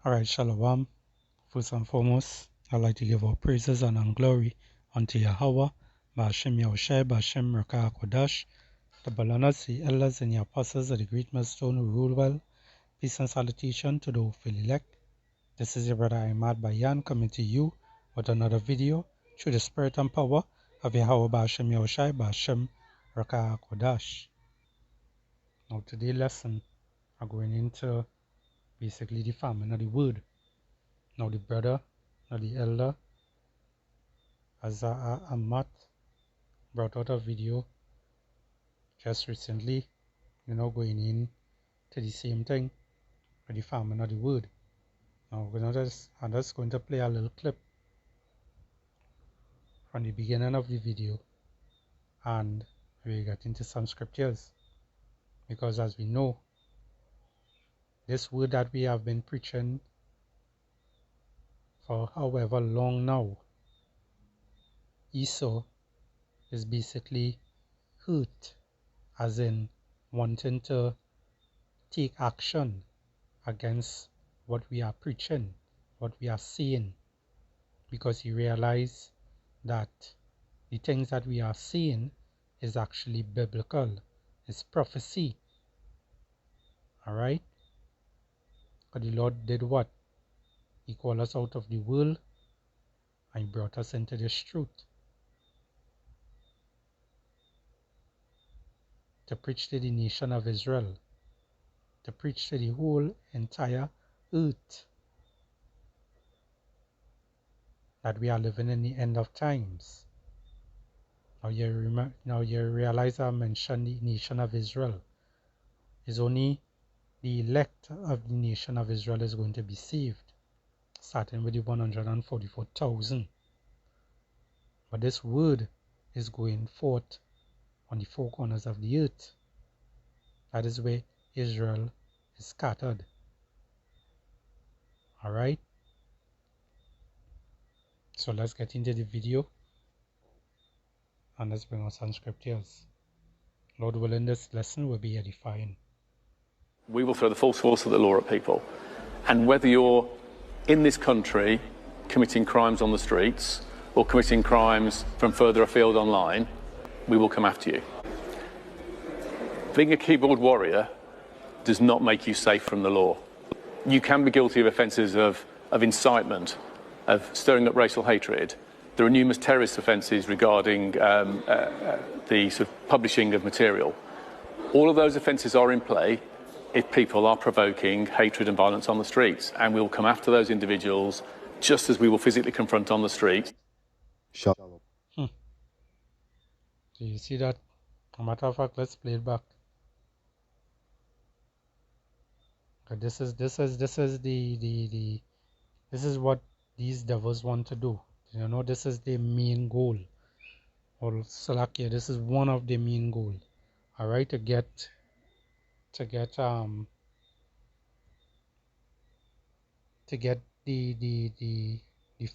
Alright, Shalom. First and foremost, I'd like to give all praises and glory unto Yahweh, Ba'ashem Yahushai, Ba'ashem Rakah Kodash, the Balanas, the elders and the apostles of the great millstone who rule well. Peace and salutation to the hopeful elect. This is your brother Ahmad Bayan coming to you with another video through the spirit and power of Yahweh Ba'ashem Yahushai, Ba'ashem Rakah Kodash. Now today's lesson, I'm going into basically the famine of the word. Now the brother, now the elder, Azaa Ahmad brought out a video just recently, going in to the same thing with the famine of the word. Now I'm just going to play a little clip from the beginning of the video and we get into some scriptures, because as we know, this word that we have been preaching for however long now, Esau is basically hurt, as in wanting to take action against what we are preaching, what we are saying, because he realized that the things that we are saying is actually biblical, it's prophecy. Alright? But the Lord did what? He called us out of the world and brought us into this truth to preach to the nation of Israel, to preach to the whole entire earth that we are living in the end of times. Now you realize I mentioned the nation of Israel. It's only the elect of the nation of Israel is going to be saved, starting with the 144,000. But this word is going forth on the four corners of the earth. That is where Israel is scattered. Alright? So let's get into the video and let's bring out some scriptures. Lord willing, this lesson will be edifying. We will throw the full force of the law at people. And whether you're in this country committing crimes on the streets or committing crimes from further afield online, we will come after you. Being a keyboard warrior does not make you safe from the law. You can be guilty of offences of incitement, of stirring up racial hatred. There are numerous terrorist offences regarding the sort of publishing of material. All of those offences are in play if people are provoking hatred and violence on the streets, and we will come after those individuals just as we will physically confront on the street. So you see that? As a matter of fact, let's play it back. This is what these devils want to do. This is their main goal. Or Salakia, this is one of their main goal. Alright, to get the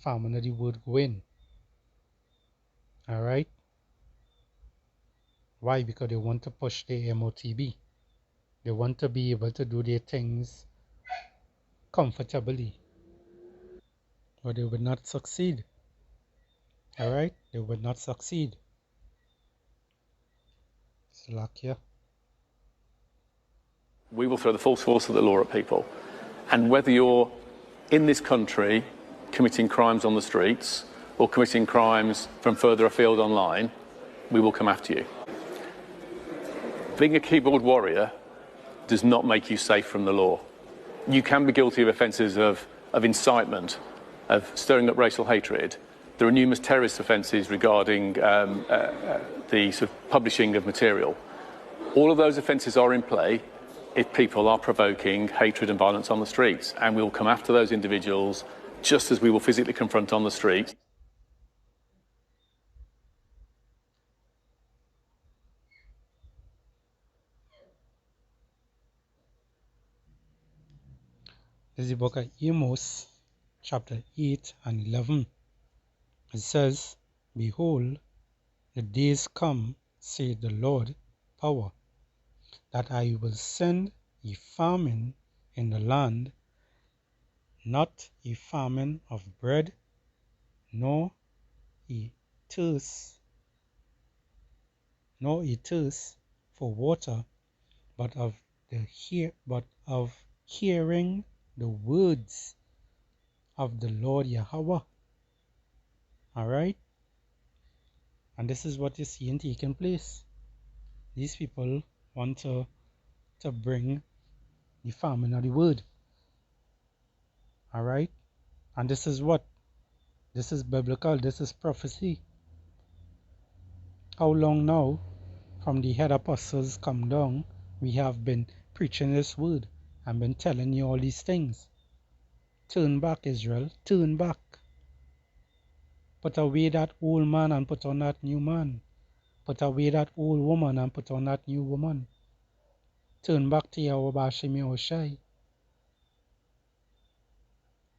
famine of the word going. Alright? Why? Because they want to push the MOTB. They want to be able to do their things comfortably. But they would not succeed. Alright? They would not succeed. Salakia. We will throw the full force of the law at people. And whether you're in this country committing crimes on the streets or committing crimes from further afield online, we will come after you. Being a keyboard warrior does not make you safe from the law. You can be guilty of offences of incitement, of stirring up racial hatred. There are numerous terrorist offences regarding the sort of publishing of material. All of those offences are in play if people are provoking hatred and violence on the streets, and we will come after those individuals just as we will physically confront on the streets. This is the book of Amos, chapter 8 and 11. It says, Behold, the days come, saith the Lord, power, that I will send a famine in the land, not a famine of bread, nor a thirst, for water, but of hearing the words of the Lord Yahweh. All right, and this is what you're seeing taking place. These people want to bring the famine of the word. All right, and this is biblical. This is prophecy. How long now, from the head apostles come down, we have been preaching this word and been telling you all these things. Turn back, Israel, turn back. Put away that old man and put on that new man. Put away that old woman and put on that new woman. Turn back to Yahweh B'Shem Yahushai.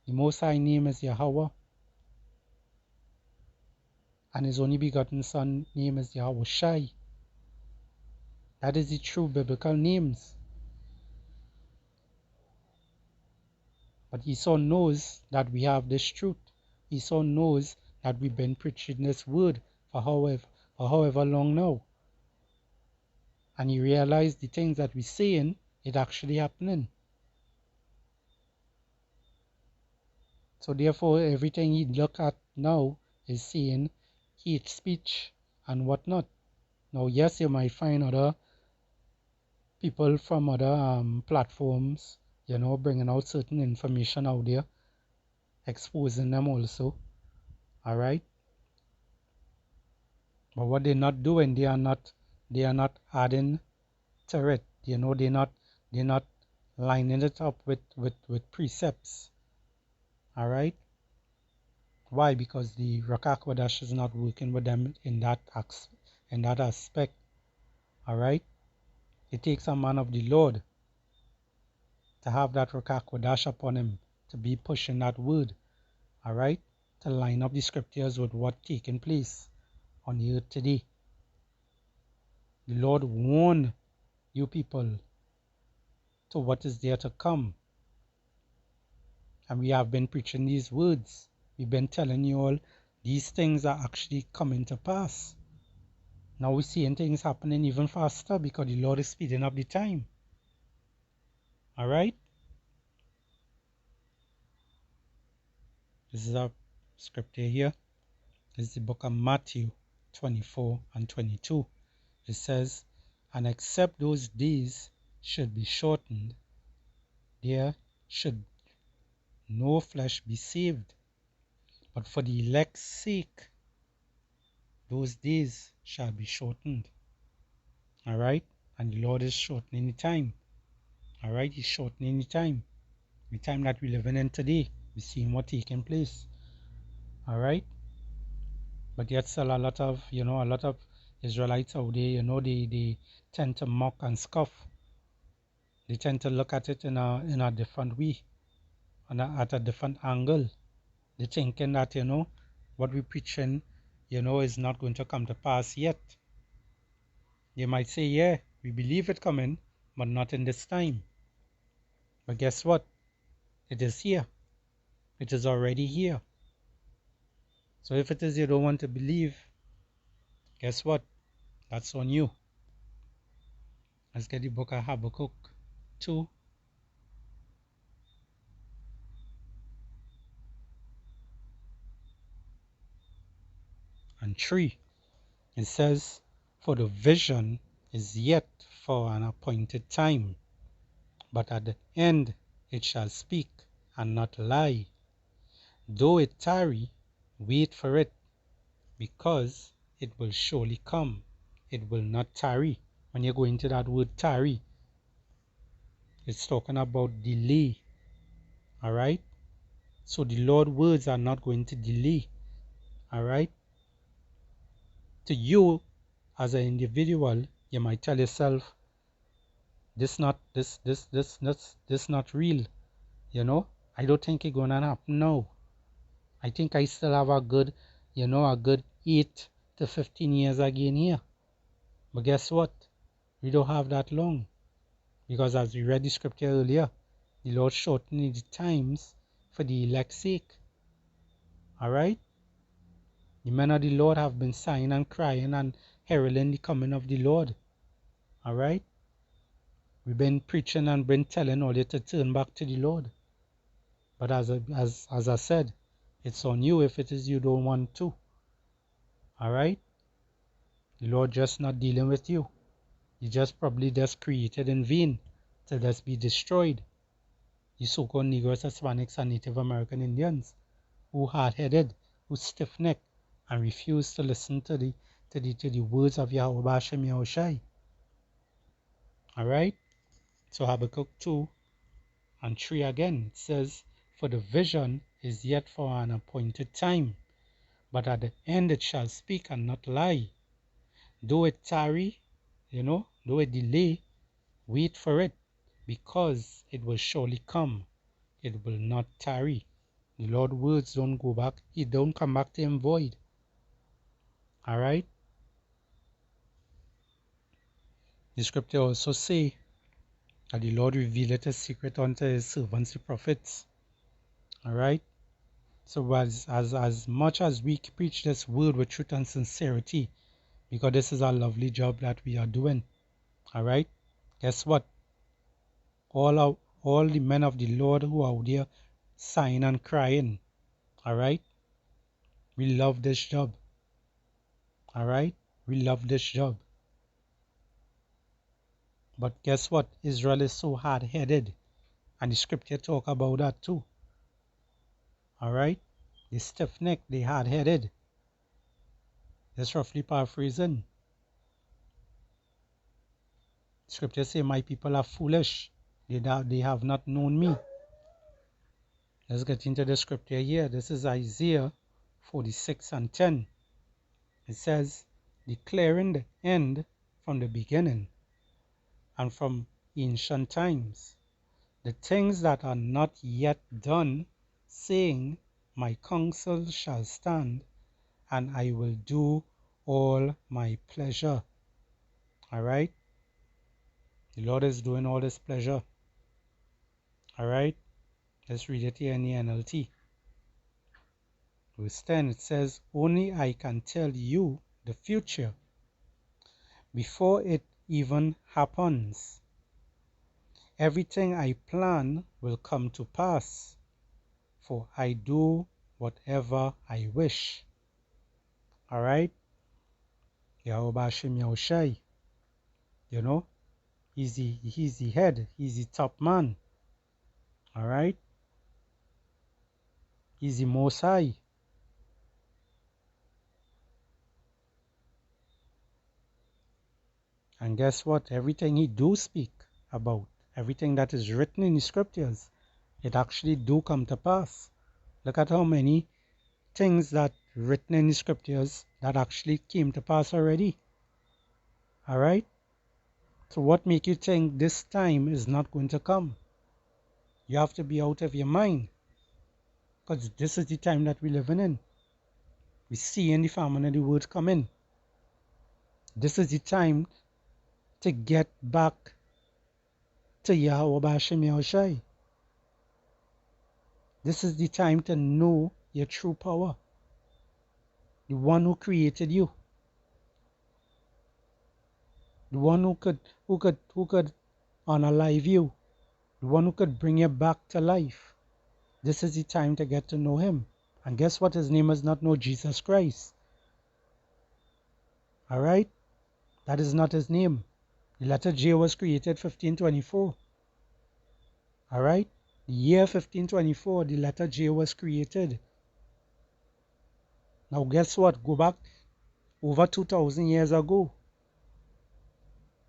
The Most High name is Yahweh, and His only begotten Son name is Yahushai. That is the true biblical names. But Esau knows that we have this truth. Esau knows that we've been preaching this word for however long now. And he realized the things that we're saying, it actually happening. So therefore, everything he look at now is saying hate speech and whatnot. Now, yes, you might find other people from other platforms, bringing out certain information out there, exposing them also. All right. But what they're not doing, they are not adding to it. They're not lining it up with precepts. All right. Why? Because the Rakak Wadash is not working with them in that aspect. All right. It takes a man of the Lord to have that Rakak Wadash upon him, to be pushing that word. All right. To line up the scriptures with what's taking place on the earth today. The Lord warned you people to what is there to come. And we have been preaching these words. We've been telling you all these things are actually coming to pass. Now we're seeing things happening even faster because the Lord is speeding up the time. All right? This is our scripture here. This is the book of Matthew 24 and 22. It says, and except those days should be shortened, there should no flesh be saved. But for the elect's sake, those days shall be shortened. All right? And the Lord is shortening the time. All right? He's shortening the time. The time that we're living in today. We're seeing what's taking place. All right? But yet still a lot of Israelites out there, they tend to mock and scoff. They tend to look at it in a different way, at a different angle. They're thinking that, what we're preaching, is not going to come to pass yet. They might say, yeah, we believe it coming, but not in this time. But guess what? It is here. It is already here. So if it is you don't want to believe, guess what? That's on you. Let's get the book of Habakkuk 2. And 3. It says, for the vision is yet for an appointed time, but at the end it shall speak and not lie. Though it tarry, wait for it, because it will surely come. It will not tarry. When you go into that word tarry, it's talking about delay. All right? So the Lord's words are not going to delay. All right? To you, as an individual, you might tell yourself, this not real. I don't think it's gonna happen now. I think I still have a good 8 to 15 years again here. But guess what? We don't have that long. Because as we read the scripture earlier, the Lord shortened the times for the elect's sake. Alright? The men of the Lord have been sighing and crying and heralding the coming of the Lord. Alright? We've been preaching and been telling all you to turn back to the Lord. But as I said, it's on you if it is you don't want to. Alright? The Lord just not dealing with you. He just probably just created in vain to just be destroyed. The so-called Negroes, Hispanics, and Native American Indians who hard-headed, who stiff-necked, and refused to listen to the words of Yahweh Bashem Yahushai. Alright? So Habakkuk 2 and 3 again, it says, for the vision is yet for an appointed time, but at the end it shall speak and not lie. Though it tarry, though it delay, wait for it, because it will surely come. It will not tarry. The Lord's words don't go back. It don't come back to him void. Alright? The scripture also say that the Lord revealeth his secret unto his servants the prophets. Alright? So as much as we preach this word with truth and sincerity, because this is a lovely job that we are doing. Alright? Guess what? All the men of the Lord who are out there sighing and crying. Alright? We love this job. Alright? We love this job. But guess what? Israel is so hard-headed. And the scripture talk about that too. Alright? They stiff-necked, they hard-headed. That's roughly paraphrasing. Scripture say, my people are foolish. They have not known me. Let's get into the scripture here. This is Isaiah 46 and 10. It says, declaring the end from the beginning and from ancient times, the things that are not yet done, saying, my counsel shall stand, and I will do all my pleasure. Alright? The Lord is doing all his pleasure. Alright? Let's read it here in the NLT. Verse 10, it says, only I can tell you the future before it even happens. Everything I plan will come to pass, for I do whatever I wish. Alright? Yahweh Bashem Yahushai. He's the head. He's the top man. Alright? He's the Most High. And guess what? Everything he do speak about, everything that is written in the scriptures, it actually do come to pass. Look at how many things that written in the scriptures that actually came to pass already. Alright? So what make you think this time is not going to come? You have to be out of your mind. Because this is the time that we're living in. We see in the famine of the word coming. This is the time to get back to Yahweh Bashem Yahushai. This is the time to know your true power. The one who created you. The one who could unalive you. The one who could bring you back to life. This is the time to get to know him. And guess what? His name is not no Jesus Christ. Alright? That is not his name. The letter J was created 1524. Alright? The year 1524, the letter J was created. Now guess what? Go back over 2,000 years ago,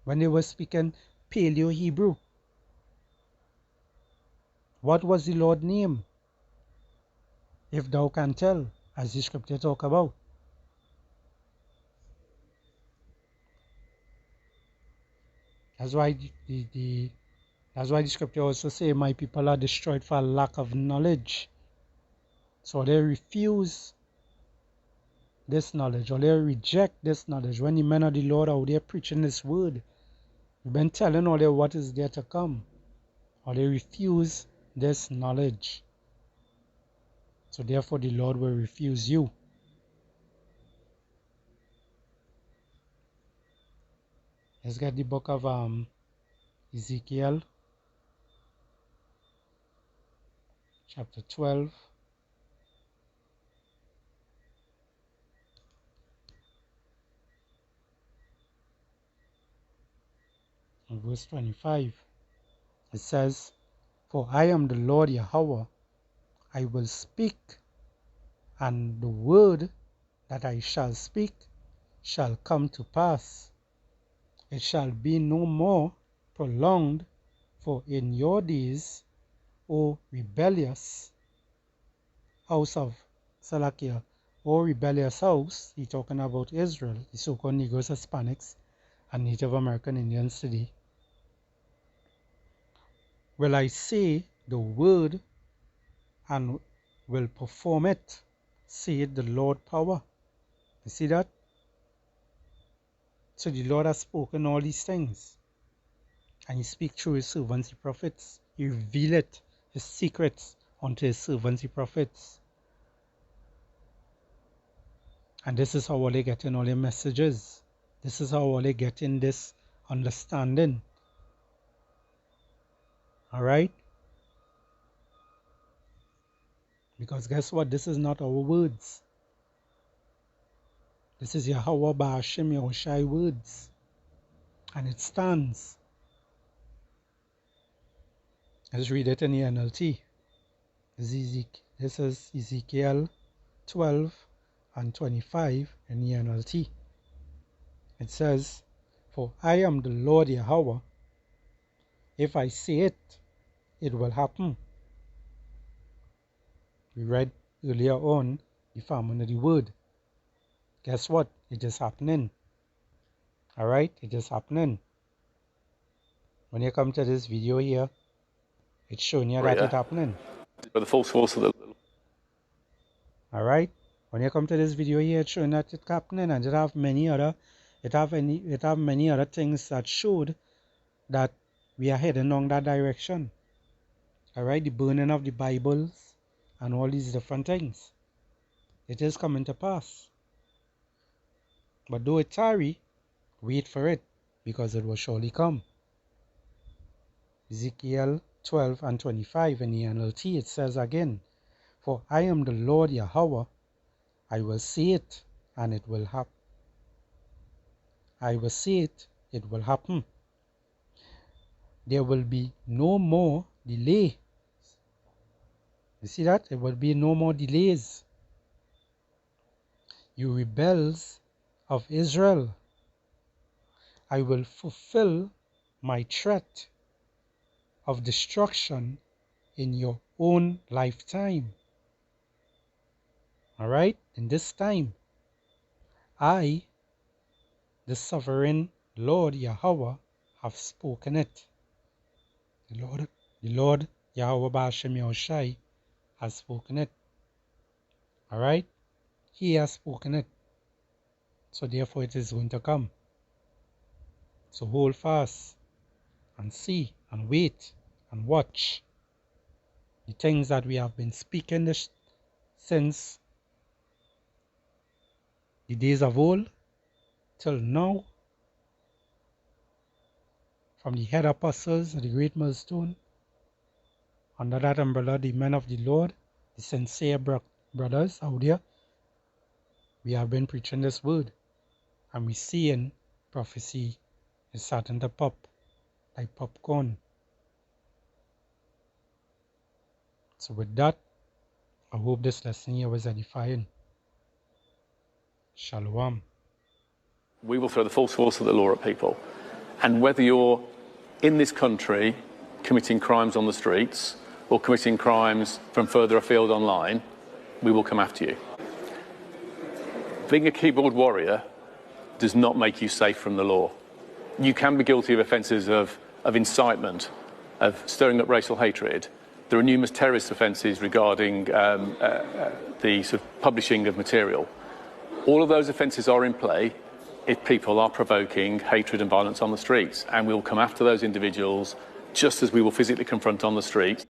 when they were speaking Paleo-Hebrew. What was the Lord's name? If thou can tell, as the scripture talk about. That's why that's why the scripture also say, my people are destroyed for lack of knowledge. So they refuse this knowledge, or they reject this knowledge. When the men of the Lord are out there preaching this word, we've been telling all them what is there to come, or they refuse this knowledge. So therefore the Lord will refuse you. Let's get the book of Ezekiel, chapter 12. And verse 25. It says, "For I am the Lord Yahweh, I will speak, and the word that I shall speak shall come to pass. It shall be no more prolonged, for in your days, O rebellious house of Salakia, O rebellious house," he's talking about Israel, the so-called Negroes, Hispanics, and Native American Indians today, "will I say the word and will perform it, saith the Lord power." You see that? So the Lord has spoken all these things. And he speaks through his servants, the prophets. He revealeth his secrets unto his servants, the prophets. And this is how all they get in all their messages. This is how all they get in this understanding. Alright? Because guess what? This is not our words. This is Yahweh Ba'ashem Yahushai words. And it stands. Let's read it in the NLT. This is Ezekiel 12 and 25 in the NLT. It says, "For I am the Lord Yahweh. If I say it, it will happen." We read earlier on the famine of the word. Guess what? It is happening. Alright? It is happening. When you come to this video here, it's showing you that it's happening. But the false force of the... Alright? When you come to this video here, it's showing that it's happening, and it have many other things that showed that we are heading along that direction. Alright? The burning of the Bibles and all these different things. It is coming to pass. But though it tarry, wait for it, because it will surely come. Ezekiel 12 and 25 in the NLT, it says again, "For I am the Lord Yahweh, I will say it, and it will happen. I will say it, it will happen. There will be no more delay." You see that? There will be no more delays. "You rebels of Israel, I will fulfill my threat of destruction in your own lifetime." Alright? In this time, I, the sovereign Lord Yahweh, have spoken it. The Lord Yahweh Ba'ashem Yahushai has spoken it. Alright? He has spoken it. So therefore it is going to come. So hold fast and see and wait and watch the things that we have been speaking since the days of old till now, from the head apostles of the great millstone, under that umbrella, the men of the Lord, the sincere brothers out there. We have been preaching this word, and we seeing prophecy is starting to pop like popcorn. So with that, I hope this lesson here was edifying. Shalom. We will throw the false force of the law at people. And whether you're in this country committing crimes on the streets or committing crimes from further afield online, we will come after you. Being a keyboard warrior does not make you safe from the law. You can be guilty of offences of incitement, of stirring up racial hatred. There are numerous terrorist offences regarding the sort of publishing of material. All of those offences are in play if people are provoking hatred and violence on the streets, and we will come after those individuals just as we will physically confront on the streets.